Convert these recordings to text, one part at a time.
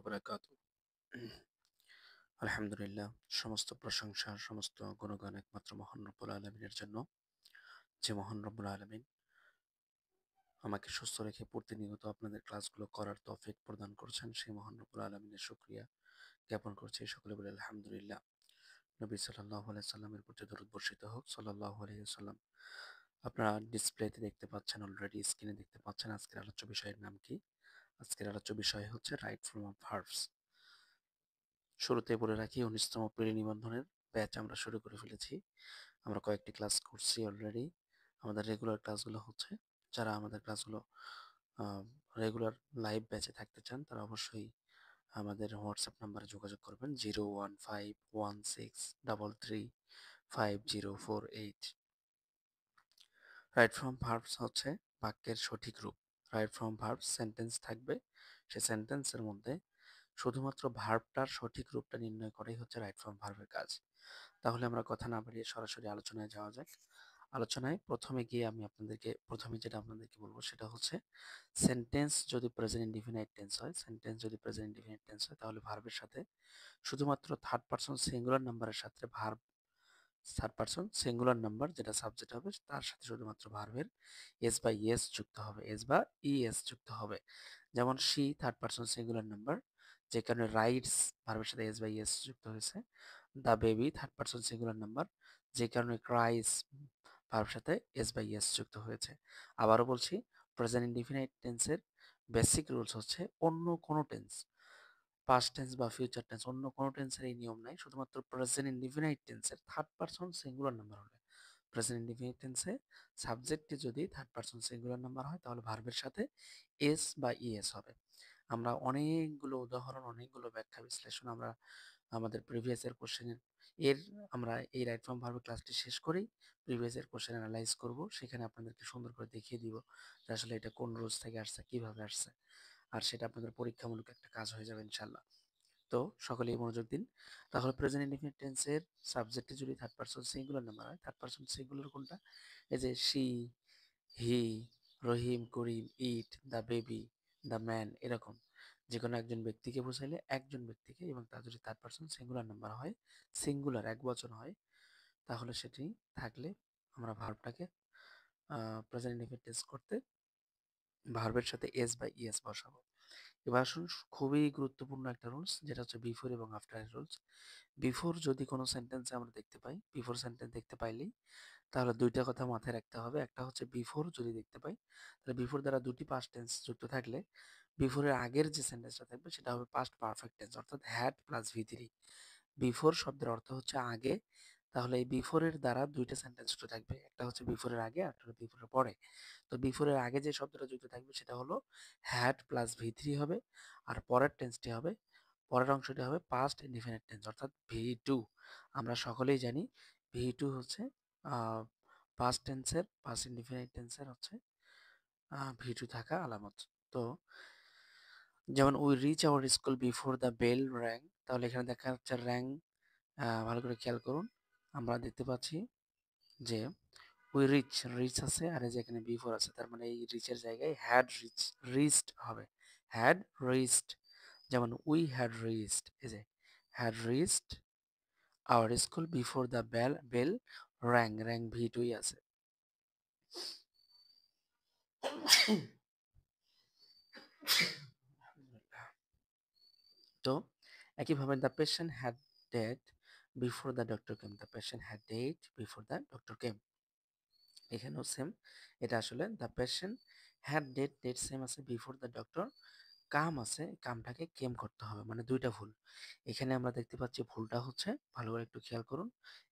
বারাকাতু। আলহামদুলিল্লাহ, সমস্ত প্রশংসা, সমস্ত গুণগান একমাত্র মহান রব্বুল আলমিনের জন্য, যে মহান রব্বুল আলমিন আমাকে সুস্থ রেখে প্রতিনিয়ত আপনাদের ক্লাসগুলো করার তৌফিক প্রদান করছেন। সেই মহান রব্বুল আলমিনের শুকরিয়া জ্ঞাপন করছি। সকলে বলে আলহামদুলিল্লাহ। নবী সাল্লাল্লাহু আলাইহি সাল্লামের প্রতি দরুদ বর্ষিত হোক। সাল্লাল্লাহু আলাইহি সাল্লাম। আপনারা ডিসপ্লেতে দেখতে পাচ্ছেন, অলরেডি স্ক্রিনে দেখতে পাচ্ছেন আজকের আলোচ্য বিষয়ের নাম কি। আজকের আলোচ্য বিষয় হচ্ছে রাইট ফর্ম অফ ভার্বস। শুরুতে বলে রাখি, 19তম প্রি নিবন্ধনের ব্যাচ আমরা শুরু করে ফেলেছি। আমরা কয়েকটি ক্লাস করছি অলরেডি। আমাদের রেগুলার ক্লাসগুলো হচ্ছে, যারা আমাদের ক্লাসগুলো রেগুলার লাইভ ব্যাচে থাকতে চান তারা অবশ্যই আমাদের হোয়াটসঅ্যাপ নাম্বারে যোগাযোগ করবেন 01516335048। রাইট ফ্রম ভার্বস হচ্ছে বাক্যের সঠিক রূপ। রাইট ফ্রম ভার্বস সেন্টেন্স থাকবে, সে সেন্টেন্সের মধ্যে শুধুমাত্র ভার্বটার সঠিক রূপটা নির্ণয় করাই হচ্ছে রাইট ফর্ম ভার্বের কাজ। তাহলে আমরা কথা না বাড়িয়ে সরাসরি আলোচনায় যাওয়া যাক। আলোচনায় প্রথমে গিয়ে আমি প্রথমে যেটা আপনাদেরকে বলবো সেটা হচ্ছে, সেন্টেন্স যদি প্রেজেন্ট ইনডিফিনাইট টেন্স হয়, সেন্টেন্স যদি প্রেজেন্ট ইনডিফিনাইট টেন্স হয় তাহলে ভার্বের সাথে শুধুমাত্র থার্ড পারসন সিঙ্গুলার নাম্বারের সাথে verb, third person singular number যেটা সাবজেক্ট হবে তার সাথে শুধুমাত্র ভার্বের এস বা ইএস যুক্ত হবে, এস বা ইএস যুক্ত হবে। যেমন she third person singular number, যে কারণে রাইটস ভার্বের সাথে এস বা ইএস যুক্ত হয়েছে। The baby third person singular number, যে কারণে ক্রাইস ভার্বের সাথে এস বা ইএস যুক্ত হয়েছে। আবারও বলছি, প্রেজেন্ট ইনডিফিনাইট টেন্সের বেসিক রুলস হচ্ছে, অন্য কোনো টেন্স, পাস্ট টেন্স বা ফিউচার টেন্স, অন্য কোনো টেন্সের এই নিয়ম নাই। শুধুমাত্র প্রেজেন্ট ইনডিফিনাইট টেন্সের থার্ড পারসন সিঙ্গুলার নাম্বার হলে, প্রেজেন্ট ইনডিফিনাইট টেন্সে সাবজেক্টটি যদি থার্ড পারসন সিঙ্গুলার নাম্বার হয় তাহলে ভার্বের সাথে এস বা ইএস হবে। আমরা অনেকগুলো উদাহরণ, অনেকগুলো ব্যাখ্যা বিশ্লেষণ আমরা আমাদের প্রিভিয়াস এর কোশ্চেনের এর আমরা এই রাইট ফর্ম ভার্বের ক্লাসটি শেষ করেই প্রিভিয়াস এর কোশ্চেন অ্যানালাইজ করব। সেখানে আপনাদেরকে সুন্দর করে দেখিয়ে দিব যে আসলে এটা কোন রুলস থেকে আসছে, কিভাবে আসছে, আর সেটা আপনাদের পরীক্ষামূলক একটা কাজ হয়ে যাবে ইনশাল্লাহ। তো সকলেই মনোযোগ দিন। তাহলে প্রেজেন্ট ইনডিফিনিট টেন্সের সাবজেক্টে যদি থার্ড পারসন সিঙ্গুলার নাম্বার হয়, থার্ড পারসন সিঙ্গুলার কোনটা? এই যে she, he, Rahim, Karim, it, the baby, the man, এরকম যে কোনো একজন ব্যক্তিকে বোঝাইলে একজন ব্যক্তিকে, এবং তার যদি থার্ড পারসন সিঙ্গুলার নাম্বার হয়, সিঙ্গুলার এক বচন হয়, তাহলে সেটি থাকলে আমরা ভার্বটাকে প্রেজেন্ট ইনডিফিনিট টেন্স করতে ভার্বের সাথে এস বা ইএস বসাবো। এবার আসুন, খুবই গুরুত্বপূর্ণ একটা রুলস, যেটা হচ্ছে বিফোর এবং আফটারের রুলস। বিফোর যদি কোনো সেন্টেন্সে আমরা দেখতে পাই, বিফোর সেন্টেন্স দেখতে পাইলেই তাহলে দুইটা কথা মাথায় রাখতে হবে। একটা হচ্ছে, বিফোর যদি দেখতে পাই তাহলে বিফোর দ্বারা দুটি পাস্ট টেন্স যুক্ত থাকলে বিফোরের আগের যে সেন্টেন্সটা থাকবে সেটা হবে পাস্ট পারফেক্ট টেন্স, অর্থাৎ হ্যাড প্লাস ভি3। বিফোর শব্দের অর্থ হচ্ছে আগে, তাহলে এই বিফোরের দ্বারা দুইটা সেন্টেন্স যুক্ত থাকবে, একটা হচ্ছে বিফোরের আগে আর একটা বিফোরের পরে। তো বিফোরের আগে যে শব্দটা যুক্ত থাকবে সেটা হলো হ্যাড প্লাস ভি3 হবে, আর পরের টেন্সটি হবে, পরের অংশটি হবে পাস্ট ইনডিফিনিট টেন্স, অর্থাৎ ভি2। আমরা সকলেই জানি ভি2 হচ্ছে পাস্ট টেন্সের, পাস্ট ইনডিফিনিট টেন্সের হচ্ছে ভি2 থাকা আলামত। তো যেমন we reach our school before the bell rang, তাহলে এখানে দেখা যাচ্ছে র্যাং, ভালো করে খেয়াল করুন। আমরা দেখতে পাচ্ছি যে উই রিচ, রিচ আছে আর এই যে এখানে বিফোর আছে, তার মানে এই রিচের জায়গায় হ্যাড রিচ, রিচড হবে, হ্যাড রিচড। যেমন উই হ্যাড রিচড, এই যে had reached our school before the bell rang, rang ভি2ই আছে। তো একইভাবে the patient had dead before the doctor came, the patient had dead before the doctor came. এখানেও same, এটা আসলে the patient had dead, dead same আছে, before the doctor come আছে, কামটাকে কেম করতে হবে, মানে দুইটা ভুল। এখানে আমরা দেখতে পাচ্ছি ভুলটা হচ্ছে, ভালো করে একটু খেয়াল করুন,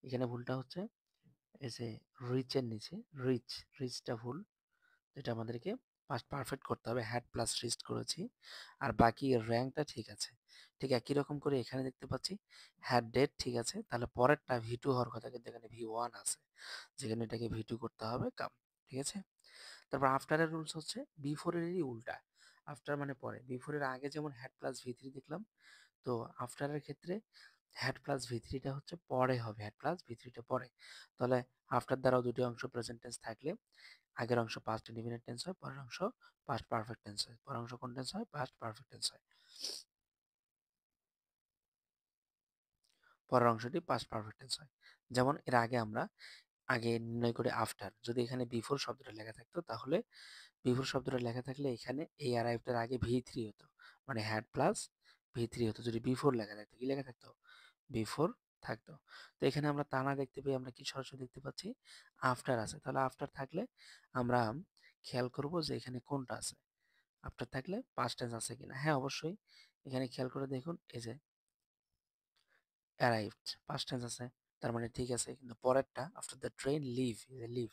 এখানে ভুলটা হচ্ছে এই যে রিচের নিচে রিচ, রিচটা ভুল, যেটা আমাদেরকে পাস্ট পারফেক্ট করতে হবে, হ্যাড প্লাস রিচড করেছি, আর বাকি র্যাঙ্কটা ঠিক আছে। ঠিক একই রকম করে এখানে দেখতে পাচ্ছি হ্যাড ডেট ঠিক আছে, তাহলে পরেরটা ভি2 হওয়ার কথা, কিন্তু এখানে ভি1 আছে, যেখানে এটাকে ভি2 করতে হবে কাম। ঠিক আছে। তারপর আফটারের রুলস হচ্ছে বিফোরেরই উল্টা, আফটার মানে পরে, বিফোরের আগে যেমন হ্যাড প্লাস ভি3 দেখলাম, তো আফটারের ক্ষেত্রে হ্যাড প্লাস ভি3টা হচ্ছে পরে হবে, হ্যাড প্লাস ভি3টা পরে। তাহলে আফটার দ্বারাও দুটি অংশ প্রেজেন্ট টেন্স থাকলে আগের অংশ পাস্ট ইনডিফিনিট টেন্স হয়, পরের অংশ পাস্ট পারফেক্ট টেন্স হয়। পরের অংশ কোন টেন্স হয়? পাস্ট পারফেক্ট টেন্স হয়। পরের অংশটি পাস্ট পারফেক্ট টেন্স হয়। যেমন এর আগে আমরা আগে নির্ণয় করে আফটার, যদি এখানে বিফোর শব্দটা লেখা থাকতো তাহলে বিফোর শব্দটা লেখা থাকলে এখানে এই অ্যারাইভটার আগে ভি থ্রি হতো, মানে হ্যাড প্লাস ভি থ্রি হতো। যদি বিফোর লেখা থাকতো, কি লেখা থাকতো? বিফোর থাকতো। তো এখানে আমরা তা না দেখতে পেয়ে আমরা কি সরাসরি দেখতে পাচ্ছি আফটার আছে। তাহলে আফটার থাকলে আমরা খেয়াল করব যে এখানে কোনটা আছে, আফটার থাকলে পাস্ট টেন্স আছে কিনা। হ্যাঁ, অবশ্যই এখানে খেয়াল করে দেখুন, এই যে অ্যারাইভড পাস্ট টেন্স আছে, তার মানে ঠিক আছে। কিন্তু পরেরটা আফটার দ্য ট্রেন লিভ, এই যে লিভ,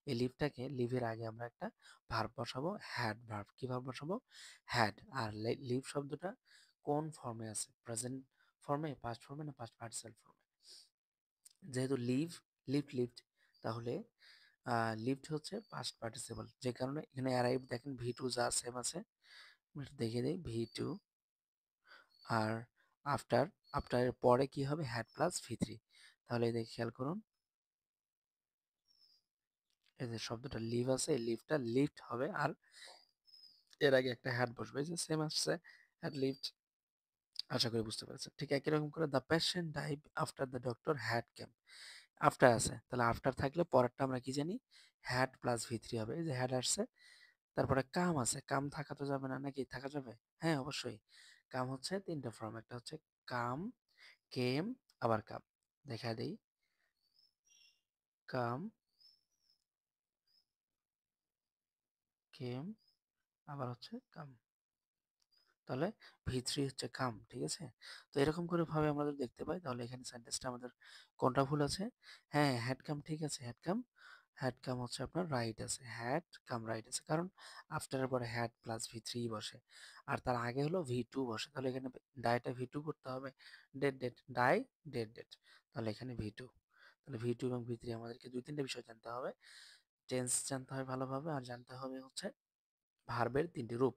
এই লিভটাকে, লিভের আগে আমরা একটা ভার্ব বসাবো, হ্যাড ভার্ব। কি ভার্ব বসাবো? হ্যাড। আর লিভ শব্দটা কোন ফর্মে আছে? প্রেজেন্ট ফর্মে, পাস্ট ফর্মে, না পাস্ট পার্টিসিপাল ফর্মে? যেহেতু লিভ, লিভড, তাহলে লিভড হচ্ছে পাস্ট পার্টিসিপাল, যে কারণে এখানে অ্যারাইভ দেখেন ভি টু যা সেম আছে, আমি একটু দেখিয়ে দিই ভি টু। আর আফটার, আফটারের পরে কি হবে? Had plus V three. তাহলে এই দেখে খেয়াল করুন, এই যে শব্দটা লিভ আছে, এই লিভটা লিফট হবে, আর এর আগে একটা হ্যাড বসবে, এই যে সেম আসছে, হ্যাড লিফট। আশা করি বুঝতে পেরেছেন। ঠিক একই রকম করে the patient died after the doctor had came, after আছে, তাহলে আফটার থাকলে পরেরটা আমরা কি জানি? হ্যাড প্লাস ভি থ্রি হবে। এই যে হ্যাড আসছে, তারপরে কাম আছে, কাম থাকা তো যাবে না, নাকি থাকা যাবে? হ্যাঁ, অবশ্যই। কাম হচ্ছে তিনটা ফর্ম, একটা হচ্ছে কাম, কেম, আবার কাম। দেখা দেই, কাম, কেম, আবার হচ্ছে কাম। তাহলে ভি থ্রি হচ্ছে কাম, ঠিক আছে? তো এরকম করে ভাবে আমরা যদি দেখতে পাই, তাহলে এখানে সেন্টেন্সটা আমাদের কোনটা ভুল আছে? হ্যাঁ, হ্যাড কাম ঠিক আছে, হ্যাড কাম, হ্যাড কাম হচ্ছে আপনার রাইট আছে, হ্যাড কাম রাইট আছে, কারণ আফটারের পরে হ্যাড প্লাস ভি থ্রি বসে, আর তার আগে হলো ভি টু বসে। তাহলে এখানে ডাইটা ভি টু করতে হবে, date date die, date date, তাহলে এখানে ভি টু। তাহলে ভি টু এবং ভি থ্রি আমাদেরকে দুই তিনটা বিষয় জানতে হবে। টেন্স জানতে হবে ভালোভাবে, আর জানতে হবে হচ্ছে ভার্বের তিনটি রূপ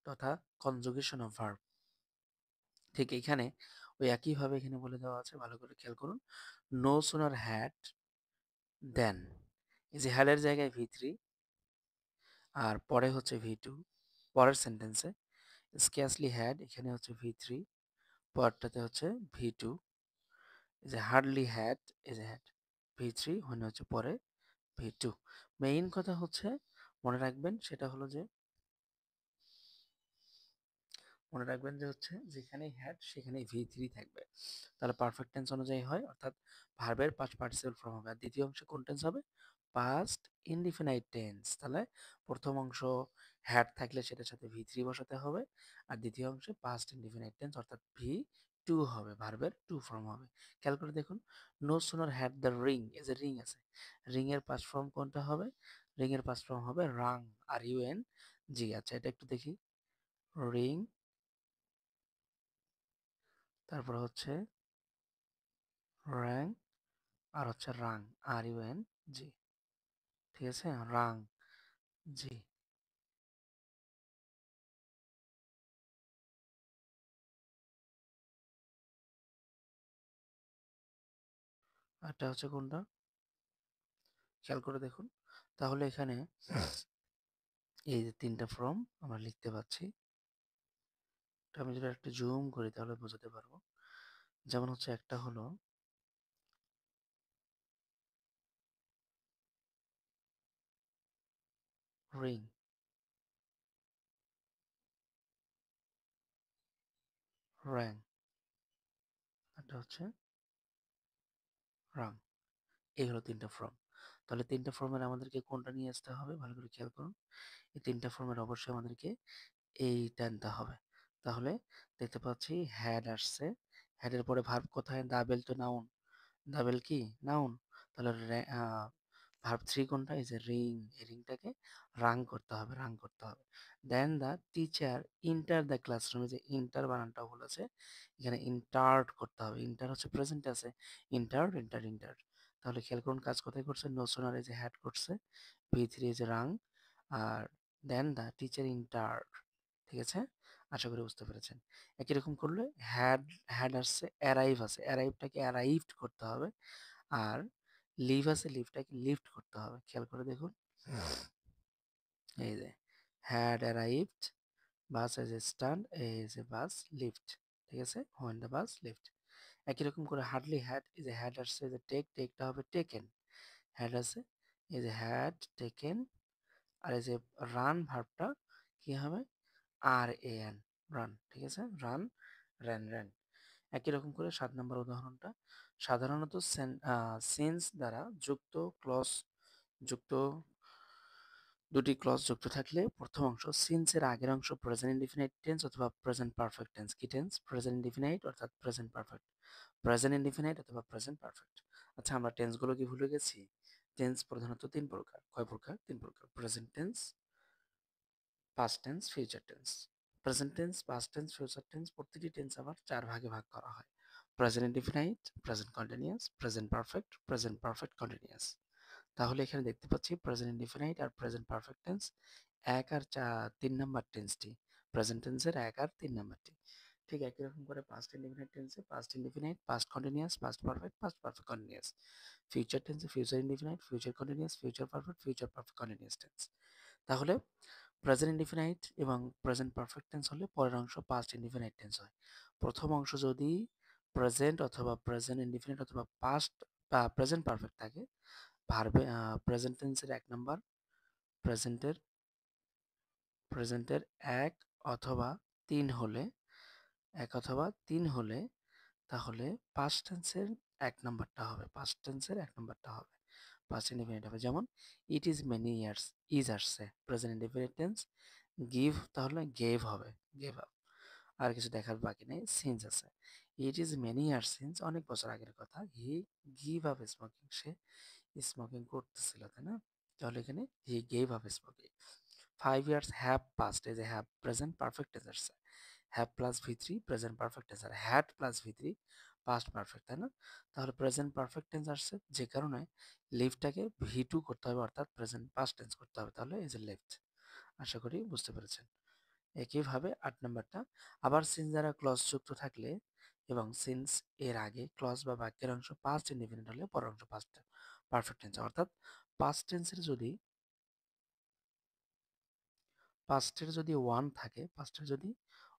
তথা কনজুগেশন অফ ভার্ব। ঠিক এখানে ওই একইভাবে এখানে বলে দেওয়া আছে, ভালো করে খেয়াল করুন। নো সুনার হ্যাড দেন, এই যে হ্যাডের জায়গায় ভি থ্রি, আর পরে হচ্ছে ভি টু পরের সেন্টেন্সে। স্ক্যাসলি হ্যাড, এখানে হচ্ছে ভি থ্রি, পরেরটাতে হচ্ছে ভি টু। এই যে হার্ডলি হ্যাড, এই যে হ্যাড ভি থ্রি, ওখানে হচ্ছে পরে ভি টু। মেইন কথা হচ্ছে মনে রাখবেন, সেটা হলো যে মনে রাখবেন যে হচ্ছে যেখানেই হ্যাড সেখানেই ভি থ্রি থাকবে, তাহলে পারফেক্ট টেন্স অনুযায়ী হয়, অর্থাৎ ভার্বের পাস্ট পার্টিসিপল ফর্ম হবে। আর দ্বিতীয় অংশে কোন টেন্স হবে? Past indefinite tense. তাহলে প্রথম অংশ হ্যাড থাকলে সেটার সাথে ভি থ্রি বসাতে হবে, আর দ্বিতীয় অংশে পাস্ট ইনডিফিনাইট টেন্স অর্থাৎ ভি টু হবে, ভার্বের টু ফর্ম হবে। খেয়াল করে দেখুন, no sooner had the ring, as a ring আছে, রিং এর পাস্ট ফর্ম কোনটা হবে? রিং এর পাস্ট ফর্ম হবে রাং, আর ইউ এন জি। আচ্ছা, এটা একটু দেখি, রিং, তারপর হচ্ছে র্যাং, আর হচ্ছে রাং, আর ইউ এন জি। ঠিক আছে, রাং জি। আরটা হচ্ছে কোনটা? খেয়াল করে দেখুন, তাহলে এখানে এই যে তিনটা ফর্ম আমরা লিখতে পাচ্ছি, এটা আমি যদি একটু জুম করি তাহলে বোঝাতে পারবো। যেমন হচ্ছে একটা হলো রিং, র্যাং, একটা হচ্ছে রাং। এই হলো তিনটা ফর্ম। তাহলে তিনটা ফর্মের আমাদেরকে কোনটা নিয়ে আসতে হবে, ভালো করে খেয়াল করুন। এই তিনটা ফর্মের অবশ্যই আমাদেরকে এই টানতে হবে। তাহলে দেখতে পাচ্ছি হ্যাড আসছে, হ্যাডের পরে ভার্ব কোথায়? দাবেল তো নাউন, দাবেল কি? নাউন। তাহলে ভার্ব থ্রি কোনটা? এই যে রিং, এই রিংটাকে রাং করতে হবে, রাং করতে হবে। দেন দ্য টিচার ইন্টার দ্য ক্লাসরুমে, যে ইন্টার বানানটা ভুল আছে, এখানে ইন্টার্ড করতে হবে। ইন্টার হচ্ছে প্রেজেন্ট আছে, ইন্টার্ড ইন্টার ইন্টার। তাহলে খেয়াল করুন কাজ কোথায় করছে? নো সোনার এই যে হ্যাড করছে, ভি থ্রি এই যে রাং, আর দেন দ্য টিচার ইন্টার্ড। ঠিক আছে, আশা করি বুঝতে পেরেছেন। একই রকম করলে হ্যাড, হ্যাড আসছে, অ্যারাইভ আছে, অ্যারাইভটাকে অ্যারাইভড করতে হবে, আর লিভ আছে, লিভটাকে লিফট করতে হবে। খেয়াল করে দেখুন, এই যে had arrived, bus as a stand, এই যে বাস লিফট। ঠিক আছে, হোয়েন দ্য বাস লিফট। একই রকম করে হার্ডলি হ্যাড, এই যে হ্যাড আসছে, এই যে টেকটা হবে টেকেন, হ্যাড আছে, এই যে হ্যাড টেকেন, আর এই যে রান ভার্বটা কি হবে, RAN, রান, ঠিক আছে, রান, র্যান। একই রকম করে 7 নম্বর উদাহরণটা, সাধারণত সিন্স দ্বারা যুক্ত ক্লজ যুক্ত দুটি ক্লজ যুক্ত থাকলে প্রথম অংশ সিন্স এর আগের অংশ প্রেজেন্ট ইনডিফিনাইট টেন্স অথবা প্রেজেন্ট পারফেক্ট টেন্স। কি টেন্স? প্রেজেন্ট ইনডিফিনাইট অর্থাৎ প্রেজেন্ট পারফেক্ট, প্রেজেন্ট ইনডিফিনাইট অথবা প্রেজেন্ট পারফেক্ট। আচ্ছা, আমরা টেন্সগুলো কি ভুলে গেছি? টেন্স প্রধানত 3 প্রকার। কয় প্রকার? 3 প্রকার। Present tense, past tense, future tense. Present tense, past tense, future tense প্রতিটি টেন্স আবার 4 ভাগে ভাগ করা হয়। Present indefinite, present continuous, present perfect, present perfect continuous. তাহলে এখানে দেখতে পাচ্ছি প্রেজেন্ট ইনডিফিনাইট আর প্রেজেন্ট পারফেক্ট টেন্স 1 আর 3 নাম্বার টেন্সটি, প্রেজেন্ট টেন্সের 1 আর 3 নাম্বারটি। ঠিক একই রকম করে পাস্ট ইনডিফিনাইট টেন্সে past indefinite, past continuous, past perfect continuous. Future টেন্সে future indefinite, future continuous, future perfect continuous tense. তাহলে প্রেজেন্ট ইনডিফিনাইট এবং প্রেজেন্ট পারফেক্ট টেন্স হলে পরের অংশ পাস্ট ইনডিফিনাইট টেন্স হয়। প্রথম অংশ যদি প্রেজেন্ট অথবা প্রেজেন্ট ইনডিফিনাইট অথবা পাস্ট বা প্রেজেন্ট পারফেক্ট থাকে, ভার্বে প্রেজেন্ট টেন্সের 1 নাম্বার, প্রেজেন্টের প্রেজেন্টের 1 অথবা 3 হলে, 1 অথবা 3 হলে, তাহলে পাস্ট টেন্সের 1 নাম্বারটা হবে, পাস্ট টেন্সের 1 নাম্বারটা হবে, পাস্ট ইনডিফিনিট হবে। যেমন it is many years, is আসছে, প্রেজেন্ট ইনডিফিনিট টেন্স। গিভ তাহলে গেভ হবে, গেভ আপ। আর কিছু দেখার বাকি নেই। সিন্স আছে, it is many years since, অনেক বছর আগের কথা, হি গিভ আপ স্মোকিং, সে স্মোকিং করতেছিল, তাই না? তাহলে এখানে he gave up smoking. 5 years have passed, এই যে হ্যাভ প্রেজেন্ট পারফেক্ট টেন্স আসছে, হ্যাভ প্লাস ভি3 প্রেজেন্ট পারফেক্ট টেন্স, আর হ্যাড প্লাস ভি3 পাস্ট পারফেক্ট, তাই না? তাহলে প্রেজেন্ট পারফেক্ট টেন্স আসছে, যে কারণে লিভটাকে ভি2 করতে হবে, অর্থাৎ প্রেজেন্ট পাস্ট টেন্স করতে হবে। তাহলে এই যে লেফট। আশা করি বুঝতে পেরেছেন। একইভাবে 8 নাম্বারটা, আবার সিন্স দ্বারা ক্লজ যুক্ত থাকলে এবং সিন্স এর আগে ক্লজ বা বাক্যের অংশ পাস্ট ইনডিফিনিট হলে পরের অংশ পাস্ট পারফেক্ট টেন্স। অর্থাৎ পাস্ট টেন্সের যদি পাস্টের যদি ওয়ান থাকে, পাস্টের যদি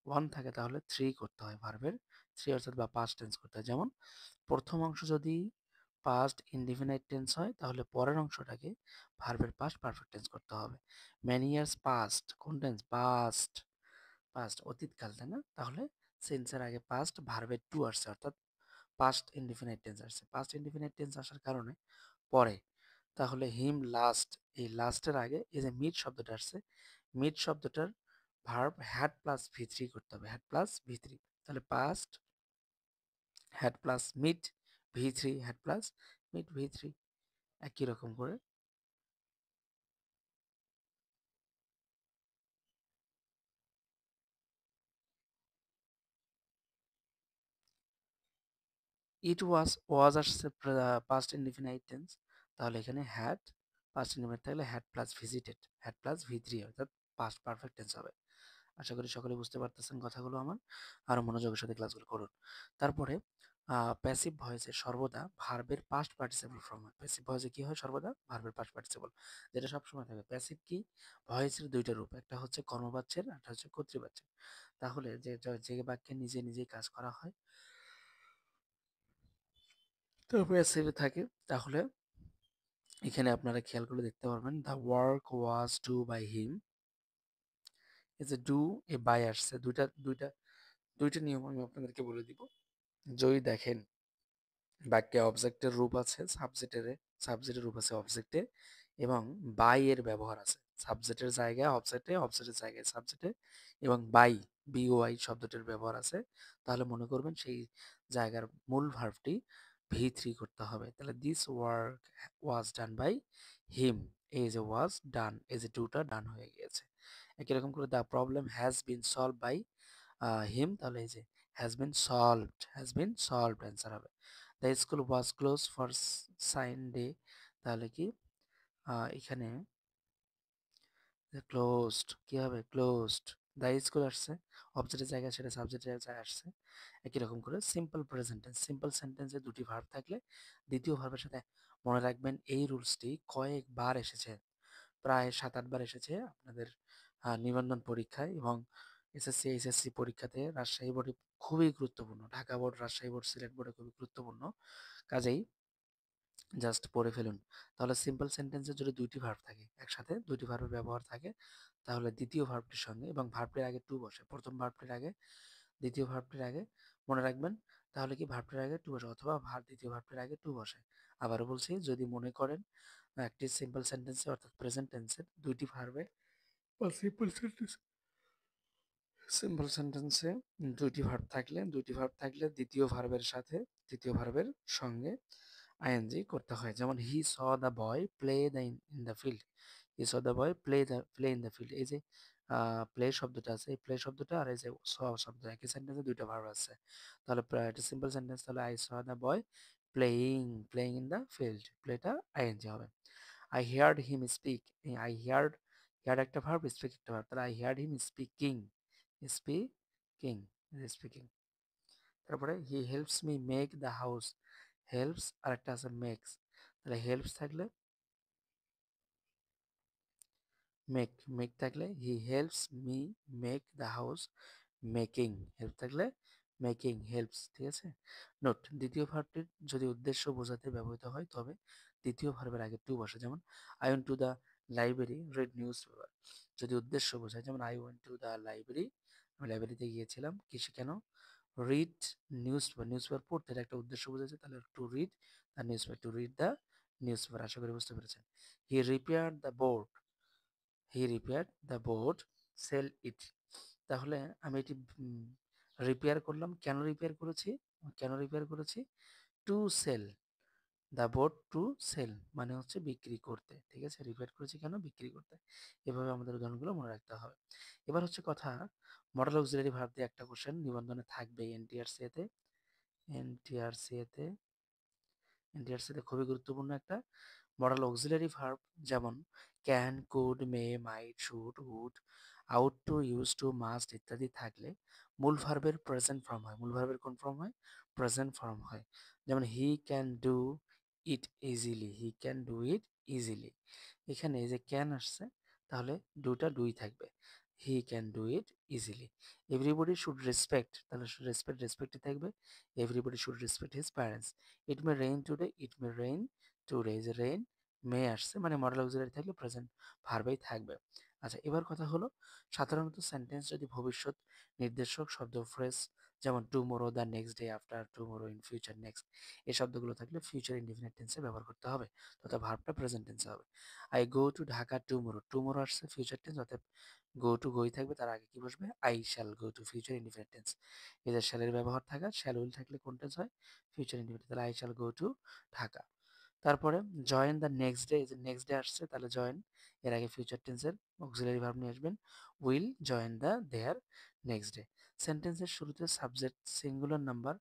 ওয়ান থাকে তাহলে থ্রি করতে হয়, ভার্বের থ্রি অর্থাৎ বা পাস্ট টেন্স করতে হয়। যেমন প্রথম অংশ যদি পাস্ট ইনডিফিনাইট টেন্স হয় তাহলে পরের অংশটাকে ভার্বের পাস্ট পারফেক্ট টেন্স করতে হবে। ম্যানি ইয়ার্স পাস্ট, কোন টেন্স? পাস্ট, পাস্ট অতীতকাল, তাই না? তাহলে সেন্সের আগে পাস্ট, ভার্বের টু আসছে, অর্থাৎ পাস্ট ইনডিফিনাইট টেন্স আসছে। পাস্ট ইনডিফিনাইট টেন্স আসার কারণে পরে, তাহলে হিম লাস্ট, এই লাস্টের আগে এই যে মিড শব্দটা আসছে, মিড শব্দটার ভার্ব হ্যাড প্লাস ভি3 করতে হবে, হ্যাড প্লাস ভি3। তাহলে পাস্ট হ্যাড প্লাস মিড ভি3, হ্যাড প্লাস মিড ভি3। একই রকম করে ইট ওয়াজ আসছে পাস্ট ইনডিফিনাইট টেন্স, তাহলে এখানে হ্যাড পাস্ট ইনডিফিনাইট থাকলে had plus visited, had plus ভি3 অর্থাৎ পাস্ট পারফেক্ট টেন্স হবে। আশা করি সকলে বুঝতে পারতেছেন কথাগুলো আমার, আরো মনোযোগের সাথে ক্লাসগুলো করুন। তারপরে প্যাসিভ ভয়েসে সর্বদা ভার্বের পাস্ট পার্টিসিপল ফর্ম হয়। প্যাসিভ ভয়েসে কি হয়? সর্বদা ভার্বের পাস্ট পার্টিসিপল, যেটা সবসময় থাকে। প্যাসিভ কি? ভয়েসের 2টা রূপ, একটা হচ্ছে কর্মবাচ্যের, একটা হচ্ছে কর্তৃবাচ্যের। তাহলে যে বাক্যে নিজে নিজেই কাজ করা হয় তো প্যাসিভে থাকে। তাহলে এখানে আপনারা খেয়াল করে দেখতে পারবেন, the work was do by him, এই যে ডু এ বাই আসছে, দুইটা নিয়ম আমি আপনাদেরকে বলে দিব। যদি দেখেন বাক্যে অবজেক্টের রূপ আছে সাবজেক্টের রূপ আছে অবজেক্টে, এবং বাই এর ব্যবহার আছে সাবজেক্টের জায়গায় অবজেক্টে, অবজেক্টের জায়গায় সাবজেক্টে, এবং বাই বিওয়াই শব্দটির ব্যবহার আছে, তাহলে মনে করবেন সেই জায়গার মূল ভার্বটি ভি3 করতে হবে। তাহলে this work was done by him, এই যে ওয়াজ ডান, এই যে ডুটা ডান হয়ে গিয়েছে। একই রকম করে the problem has been solve by him, তাহলে এই যে হ্যাজ বিন সলভড অ্যান্সার হবে। The school was close for Sunday, তাহলে কি এখানে ক্লোজড কি হবে? ক্লোজড। দ্য স্কুল আসছে অবজেক্টের জায়গায়, সেটা সাবজেক্টের জায়গায় আসছে। একই রকম করে সিম্পল সেন্টেন্সে 2টি ভার্ব থাকলে দ্বিতীয় ভার্বের সাথে, মনে রাখবেন এই রুলসটি কয়েকবার এসেছে, প্রায় 7-8 বার এসেছে আপনাদের নিবন্ধন পরীক্ষায়, এবং এসএসসি এইচএসসি পরীক্ষাতে রাজশাহী বোর্ডে খুবই গুরুত্বপূর্ণ, ঢাকা বোর্ড, রাজশাহী বোর্ড, সিলেট বোর্ডে খুবই গুরুত্বপূর্ণ। কাজেই জাস্ট পড়ে ফেলুন। তাহলে সিম্পল সেন্টেন্সে যদি দুইটি ভার্ব থাকে, একসাথে দুইটি ভার্বের ব্যবহার থাকে, তাহলে দ্বিতীয় ভার্বটির সঙ্গে এবং ভার্বটির আগে টু বসে, প্রথম ভার্বটির আগে দ্বিতীয় ভার্বটির আগে, মনে রাখবেন। তাহলে কি ভার্বটির আগে টু বসে অথবা দ্বিতীয় ভার্বটির আগে টু বসে। আবারও বলছি, যদি মনে করেন একটি সিম্পল সেন্টেন্সে অর্থাৎ প্রেজেন্ট টেন্সের দুইটি ভার্বে বা সিম্পল সেন্টেন্সে দুইটি ভার্ব থাকলে দ্বিতীয় ভার্বের সঙ্গে আইএনজি করতে হয়। যেমন he saw the boy play the in the field, he saw the boy play in the field. এই যে প্লে শব্দটা আছে, এই প্লে শব্দটা আর এই যে স শব্দ একই সেন্টেন্সে দুইটা ভার্ব আছে। তাহলে এটা সিম্পল সেন্টেন্স, তাহলে I saw the boy playing playing in the field, প্লেটা আইএনজি হবে। I heard him speak, I heard, heard একটা ভার্ব, স্পিক একটা ভার্ব, তাহলে I heard him speaking, speaking, speaking. তারপরে he helps me make the house, helps আর একটা আছে makes, তাহলে হেল্পস থাকলে মেক থাকলে he helps me make the house making, help থাকলে মেকিং, হেল্পস, ঠিক আছে। নোট, দ্বিতীয় ভার্বটির যদি উদ্দেশ্য বোঝাতে ব্যবহৃত হয় তবে দ্বিতীয় ভার্বের আগে টু বসে। যেমন I went to the library read news paper, যদি উদ্দেশ্য বোঝায়, যেমন I went to the library, আমি লাইব্রেরিতে গিয়েছিলাম, কিসে কেন, read news paper, news paper পড়তে, এটা একটা উদ্দেশ্য বোঝাচ্ছে, তাহলে to read the news paper, to read the news paper. আশা করি বুঝতে পেরেছেন। He repaired the board, he repair the board sell it, তাহলে আমি এটি রিপেয়ার করলাম, কেন রিপেয়ার করেছি, to sell the board, to sell মানে হচ্ছে বিক্রি করতে, ঠিক আছে। রিপেয়ার করেছি কেন, বিক্রি করতে। এভাবে আমাদের উদাহরণগুলো মনে রাখতে হবে। এবার হচ্ছে কথা, মডেল অক্সিলারি ভার্ব দিয়ে একটা কোশ্চেন নিবন্ধনে থাকবে এনটিআরসি এতে, এনটিআরসি এতে এনটিআরসি তে খুবই গুরুত্বপূর্ণ একটা মডেল অক্সিলারি ভার্ব, যেমন can, could, may, might, should, would, ought to, use to, must ইত্যাদি থাকলে মূল ভার্বের প্রেজেন্ট ফর্ম হয়। মূল ভার্বের কোন ফর্ম হয়, প্রেজেন্ট ফর্ম হয়। যেমন he can do it easily, he can do it easily. এখানে এই যে ক্যান আসছে, তাহলে ডুটা ডুই থাকবে, he can do it easily. Everybody should respect, তাহলে রেসপেক্টই থাকবে, everybody should respect his parents. It may rain today, it may rain today, যে rain মে আসছে মানে মডেল অক্সিলারি থাকলে প্রেজেন্ট ভার্বেই থাকবে। আচ্ছা, এবার কথা হলো, সাধারণত সেন্টেন্স যদি ভবিষ্যৎ নির্দেশক শব্দ, ফ্রেজ, যেমন tomorrow, the next day, after tomorrow, in future, next, এই শব্দগুলো থাকলে ফিউচার ইনডিফিনিট টেন্সে ব্যবহার করতে হবে, তথা ভার্বটা প্রেজেন্ট টেন্সে হবে। I go to Dhaka tomorrow, tomorrow আসছে ফিউচার টেন্স, অর্থাৎ গো টু গই থাকবে, তার আগে কি বসবে, I shall go to, future indefinite tense. এদের শ্যালের ব্যবহার থাকা, শ্যাল উইল থাকলে কোন টেন্স হয়, ফিউচার ইনডিফিনিট, তাহলে I shall go to Dhaka. তারপরে জয়েন দ্য নেক্সট ডে, যে নেক্সট ডে আসছে, তাহলে জয়েন এর আগে ফিউচার টেন্সের অক্সিলারি ভার্ব নিয়ে আসবেন, will join the their next day. সেন্টেন্সের শুরুতে সাবজেক্ট সিঙ্গুলার নাম্বার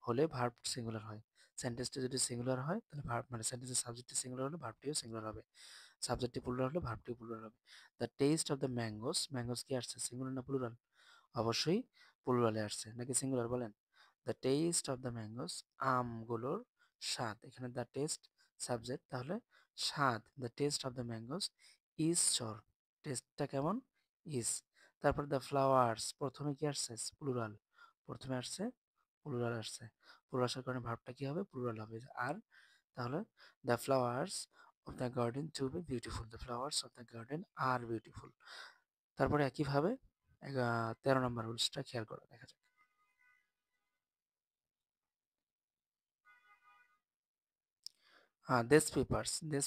হলে ভার্ব সিঙ্গুলার হয়। সেন্টেন্সটা যদি সিঙ্গুলার হয় তাহলে ভার্ব, মানে সেন্টেন্সের সাবজেক্টটি সিঙ্গুলার হলে ভার্বটিও সিঙ্গুলার হবে, সাবজেক্টটি প্লুরাল হলে ভার্বটিও প্লুরাল হবে। The taste of the mangoes, mangoes কি আসছে, সিঙ্গুলার না প্লুরাল, অবশ্যই প্লুরালে আসছে, নাকি সিঙ্গুলার বলেন। The taste of the mangoes, আমগুলোর স্বাদ, এখানে দ্য টেস্ট সাবজেক্ট, তাহলে স্বাদ, the taste of the mangoes is চর, টেস্টটা কেমন, ইজ। তারপর দ্য ফ্লাওয়ার্স, প্রথমে কি আসছে, প্লুরাল, প্রথমে আসছে প্লুরাল আসছে, প্লুরাল আসার কারণে ভার্বটা কি হবে, প্লুরাল হবে, আর। তাহলে the flowers of the garden to be beautiful, the flowers of the garden are beautiful. তারপরে একইভাবে 13 নম্বর রুলসটা খেয়াল করে দেখা যাক। হ্যাঁ, দেশ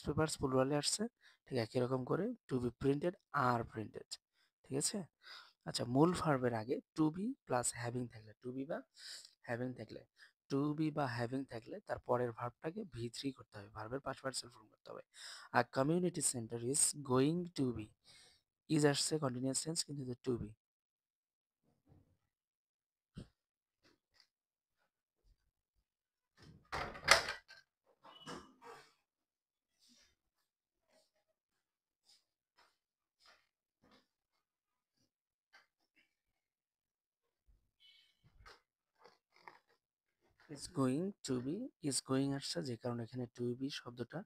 পেপার্স প্লুরালে আসছে, ঠিক একই রকম করে to be printed are printed, ঠিক আছে। আচ্ছা, মূল ভার্বের আগে টু বি প্লাস হ্যাভিং থাকলে, টু বি বা হ্যাভিং থাকলে তার পরের ভার্বটাকে ভি3 করতে হবে, ভার্বের পাস্ট পার্টিসিপল ফর্ম করতে হবে। আর community centre is going to be, is আসছে কন্টিনিউয়াস টেন্স কিন্তু to be. Is going to be, is going আসছে যে কারণে এখানে টু বি শব্দটা,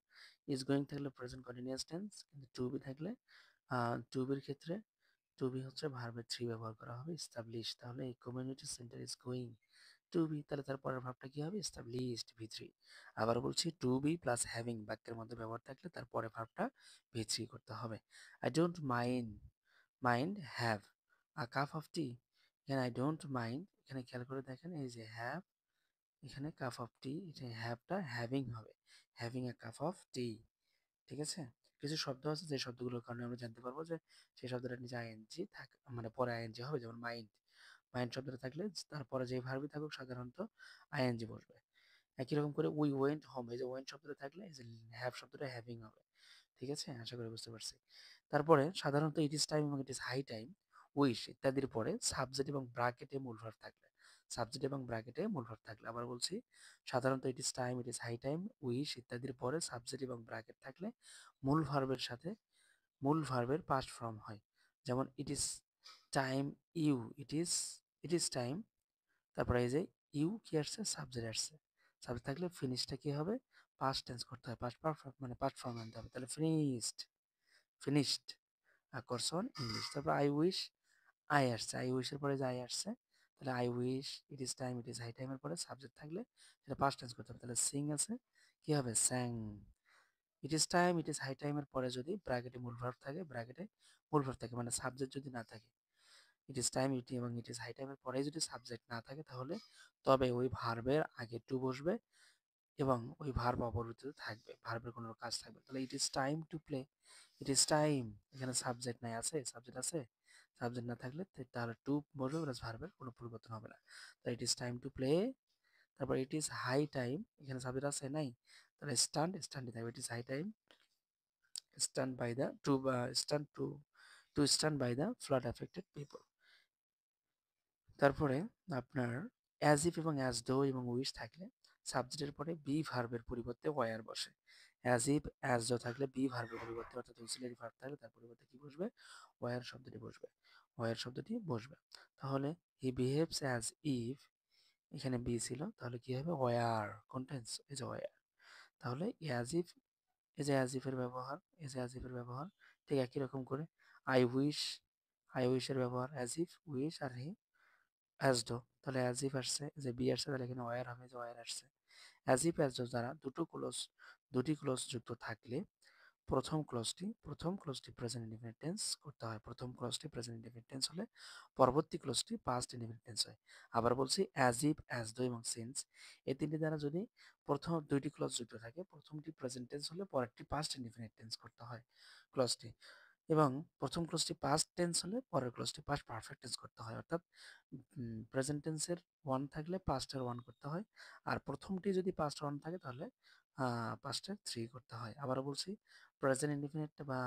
ইজ গোয়িং থাকলে প্রেজেন্ট কন্টিনিউয়াস টেন্স, কিন্তু টু বি থাকলে টু বির ক্ষেত্রে টু বি হচ্ছে ভার্বের থ্রি ব্যবহার করা হবে, এস্টাবলিশ, তাহলে এই community centre is going to be, তাহলে তার পরের ভার্বটা কি হবে? Established, V three. আবার বলছি টু বি প্লাস হ্যাভিং বাক্যের মধ্যে ব্যবহার থাকলে তার পরে ভার্বটা ভি থ্রি করতে হবে। I don't mind have a cup of tea, এখানে আই ডোন্ট মাইন্ড, এখানে খেয়াল করে দেখেন এই যে হ্যাভ, এখানে কাপ অফ টি, এটা হ্যাভটা হ্যাভিং হবে, হ্যাভিং এ কাপ অফ টি। ঠিক আছে? কিছু শব্দ আছে যে শব্দগুলোর কারণে আমরা জানতে পারবো যে সেই শব্দটার নিচে আইএনজি থাক, মানে পরে আইএনজি হবে, যেমন মাইন্ড। মাইন্ড শব্দটা থাকলে তারপরে যে ভার্বই থাকুক সাধারণত আইএনজি বসবে। একই রকম করে উই ওয়েন্ট হোম, এই যে ওয়েন্ট শব্দটা থাকলে এই যে হ্যাভ শব্দটা হ্যাভিং হবে। ঠিক আছে? আশা করি বুঝতে পারছি। তারপরে সাধারণত ইট ইজ টাইম এবং it is high time, wish ইত্যাদির পরে সাবজেক্ট এবং ব্র্যাকেটে মূল ভার্ব থাকলে, সাবজেক্ট এবং ব্র্যাকেটে মূল ভার্ব থাকলে, আবার বলছি সাধারণত it is time, it is high time, wish ইত্যাদির পরে সাবজেক্ট এবং ব্র্যাকেট থাকলে মূল ভার্বের সাথে মূল ভার্বের পাস্ট ফর্ম হয়। যেমন it is time you, it is time, তারপরে এই যে ইউ কি আসছে? সাবজেক্ট আসছে। সাবজেক্ট থাকলে ফিনিশটা কি হবে? পাস্ট টেন্স করতে হয়, পাস্ট পারফেক্ট মানে পাস্ট ফর্ম আনতে হবে, তাহলে ফিনিশড আকর্ষণ ইংলিশ। তারপর আই উইশ, আই আসছে, আই উইশের পরে যে আই আসছে, তাহলে I wish, it is time, it is high টাইমের পরে সাবজেক্ট থাকলে সেটা পাস্ট টেন্স করতে হবে, তাহলে সিং আছে, কি হবে? Sang. It is time, it is high টাইমের পরে যদি ব্র্যাকেটে মূল ভার্ব থাকে, ব্র্যাকেটে মূল ভার্ব থাকে মানে সাবজেক্ট যদি না থাকে, ইট ইজ টাইম ইট এবং ইট ইজ হাই টাইমের পরে যদি সাবজেক্ট না থাকে তাহলে তবে ওই ভার্বের আগে টু বসবে এবং ওই ভার্ব অপরিবর্তিত থাকবে, ভার্বের কোনো কাজ থাকবে। তাহলে it is time to play, it is time, এখানে সাবজেক্ট নাই, আছে সাবজেক্ট আছে, সাবজেক্ট না থাকলে তাহলে টু বসবে প্লাস ভার্বের কোনো পরিবর্তন হবে না। তাহলে it is time to play, তারপর ইট ইজ হাই টাইম, এখানে সাবজেক্ট আছে নাই, তাহলে স্ট্যান্ড থাকবে, it is high time stand by the stand by the flood affected people. তারপরে আপনার অ্যাজ ইফ এবং অ্যাজ দো এবং উইশ থাকলে সাবজেক্টের পরে বি ভার্বের পরিবর্তে ওয়ার বসে। অ্যাজ ইফ অ্যাজ দো থাকলে বি ভার্বের পরিবর্তে অর্থাৎ অক্সিলারি ভার্ব থাকলে তার পরিবর্তে কি বসবে? ওয়ার শব্দটি বসবে, ওয়ার শব্দটি বসবে। তাহলে হি বিহেভস অ্যাজ ইফ, এখানে বি ছিল তাহলে কি হবে? ওয়ার, কন্টেন্স এই যে ওয়ার। তাহলে অ্যাজ ইফ, এই যে অ্যাজ ইফের ব্যবহার, এই যে অ্যাজ ইফের ব্যবহার ঠিক একই রকম করে আই উইশ, আই উইশের ব্যবহার অ্যাজ ইফ, উইশ আর হি অ্যাজ ডো, তাহলে অ্যাজ ইফ আসছে, যে বি আসছে তাহলে এখানে ওয়ার হবে, যে ওয়ার আসছে। অ্যাজ ইফ অ্যাজ ডো দ্বারা দুটি ক্লোজ যুক্ত থাকলে প্রথম ক্লোজটি প্রেজেন্ট ইনডিফিনিট টেন্স করতে হয়, প্রথম ক্লোজটি প্রেজেন্ট ইনডিফিনিট টেন্স হলে পরবর্তী ক্লোজটি পাস্ট ইনডিফিনিট টেন্স হয়। আবার বলছি অ্যাজ ইফ অ্যাজ ডো এবং সিন্স, এই তিনটি দ্বারা যদি প্রথম দুইটি ক্লোজ যুক্ত থাকে, প্রথমটি প্রেজেন্ট টেন্স হলে পরেরটি পাস্ট ইনডিফিনিট টেন্স করতে হয় ক্লোজটি, এবং প্রথম ক্লোজটি পাস্ট টেন্স হলে পরের ক্লোজটি পাস্ট পারফেক্ট টেন্স করতে হয়। অর্থাৎ প্রেজেন্ট টেন্সের ওয়ান থাকলে পাস্টের ওয়ান করতে হয়, আর প্রথমটি যদি পাস্ট ওয়ান থাকে তাহলে পাস্টের থ্রি করতে হয়। আবারও বলছি প্রেজেন্ট ইনডিফিনিট বা